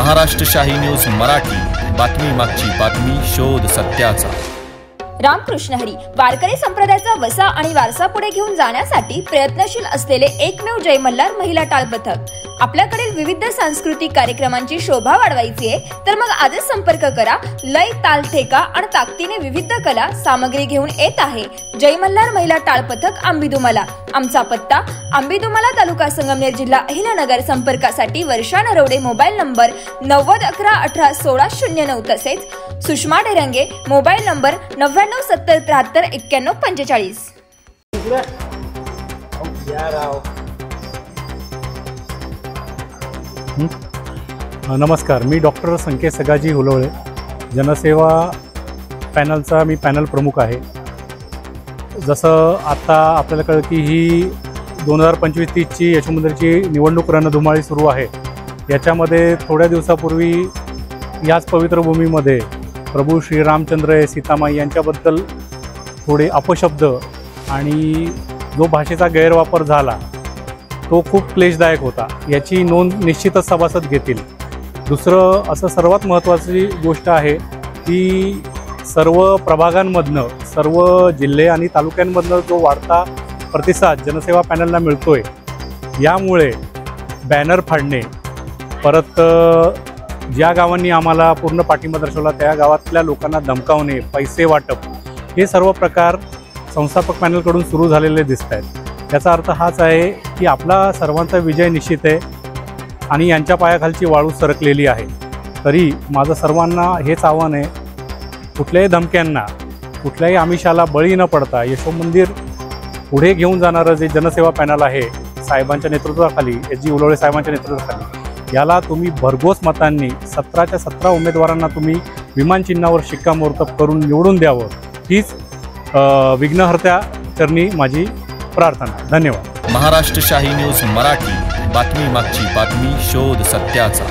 महाराष्ट्र शाही न्यूज मराठी, बातमी मागची बातमी, शोध सत्याचा। रामकृष्ण हरी वारकरी संप्रदायाचा वसा आणि वारसा पुढे घेऊन जाण्यासाठी प्रयत्नशील असलेले एकमेव जय मल्हार महिला टाळ पथक। आपल्याकडील विविध सांस्कृतिक कार्यक्रमांची शोभा वाढवायची आहे तर मग आजच संपर्क करा। लय, ताल, ठेका आणि ताकदीने विविध कला सामग्री घेऊन येत आहे जय मल्हार महिला टाळ पथक आंबीदुमाला। आमचा पत्ता आंबीदुमाला, तालुका संगमनेर, जिल्हा अहिल्यानगर। संपर्कासाठी वर्षा नरवडे, मोबाईल नंबर 9011181609, तसेच सुषमा डेरंगे, मोबाईल नंबर 9970739145। नमस्कार, मी डॉक्टर संकेत सगाजी हुलोळे, जनसेवा पॅनलचा मी पॅनल प्रमुख आहे। जसं आता आपल्याला कळलं की ही 2025-30ची यशोमंदिरची निवडणूक रणधुमाळी सुरू आहे। याच्यामध्ये थोड्या दिवसापूर्वी याच पवित्र भूमीमध्ये प्रभू श्रीरामचंद्र सीतामाई यांच्याबद्दल थोडे अपशब्द आणि जो भाषेचा गैरवापर झाला तो खूप क्लेशदायक होता। याची नोंद निश्चितच सभासद घेतील। दुसरं असं सर्वात महत्त्वाची गोष्ट आहे की सर्व प्रभागांमधनं, सर्व जिल्हे आणि तालुक्यांमधनं जो वाढता प्रतिसाद जनसेवा पॅनलला मिळतोय, यामुळे बॅनर फाडणे, परत ज्या गावांनी आम्हाला पूर्ण पाठिंबा दर्शवला त्या गावातल्या लोकांना धमकावणे, पैसे वाटप, हे सर्व प्रकार संस्थापक पॅनलकडून सुरू झालेले दिसत आहेत। याचा अर्थ हाच आहे की आपला सर्वांचा विजय निश्चित आहे आणि यांच्या पायाखालची वाळू सरकलेली आहे। तरी माझं सर्वांना हेच आव्हान आहे, कुठल्याही धमक्यांना, कुठल्याही आमिषाला बळी न पडता यशोमंदिर पुढे घेऊन जाणारं जे जनसेवा पॅनल आहे साहेबांच्या नेतृत्वाखाली, एस.जी. हुलोळे साहेबांच्या नेतृत्वाखाली, याला तुम्ही भरघोस मतांनी 17च्या 17 उमेदवारांना तुम्ही विमान चिन्हावर शिक्कामोर्तब करून निवडून द्यावं, हीच विघ्नहर्त्या चरणी माझी प्रार्थना। धन्यवाद। महाराष्ट्र शाही न्यूज मराठी, बातमी मागची बातमी, शोध सत्याचा।